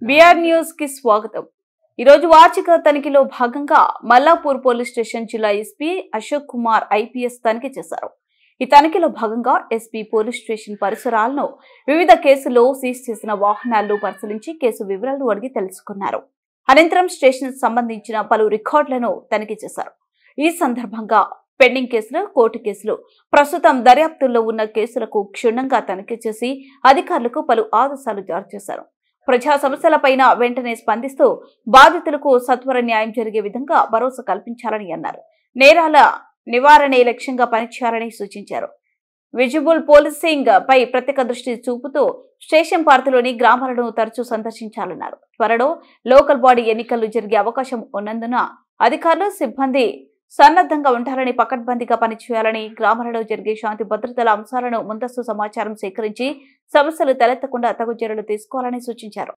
BR news కి స్వాగతం। ఈ రోజు వార్షిక తనిఖీలో భాగంగా మల్లాపూర్ పోలీస్ స్టేషన్ జిల్లా ఎస్పీ అశోక్ కుమార్ ఐపీఎస్ తనిఖీ చేశారు। ఈ తనిఖీలో భాగంగా ఎస్పీ పోలీస్ స్టేషన్ పరిసరాలను వివిధ కేసుల్లో సీజ్ చేసిన వాహనాలను పరిశీలించి కేసు వివరాలను అడిగి తెలుసుకున్నారు। అనంతరం స్టేషన్ సంబంధించిన పలు రికార్డులను తనిఖీ చేశారు। ఈ సందర్భంగా పెండింగ్ కేసులు, కోర్టు కేసులు, ప్రస్తుతం దర్యాప్తుల్లో ఉన్న కేసులకు క్షుణ్ణంగా తనిఖీ చేసి అధికారులకు పలు ఆదేశాలు జారీ చేశారు। ప్రజా సమస్యలపైన వెంటనే స్పందిస్తూ బాధితులకు సత్వర న్యాయం జరిగే విధంగా భరోసా కల్పించాలని అన్నారు। నేరాల నివారణే లక్ష్యంగా పనిచేయాలని సూచించారు। విజిబుల్ పోలీసింగ్ పై ప్రత్యేక దృష్టి చూపుతూ స్టేషన్ పరిధిలోని గ్రామాలను తరచూ సందర్శించాలన్నారు। త్వరలో లోకల్ బాడీ ఎన్నికలు జరిగే అవకాశం ఉన్నందున అధికారులు, సిబ్బంది సన్నద్ధంగా ఉంటారని, పకడ్బందీగా పనిచేయాలని, గ్రామాలలో జరిగే శాంతి భద్రతల అంశాలను ముందస్తు సమాచారం సేకరించి సమస్యలు తలెత్తకుండా తగు చర్యలు తీసుకోవాలని సూచించారు।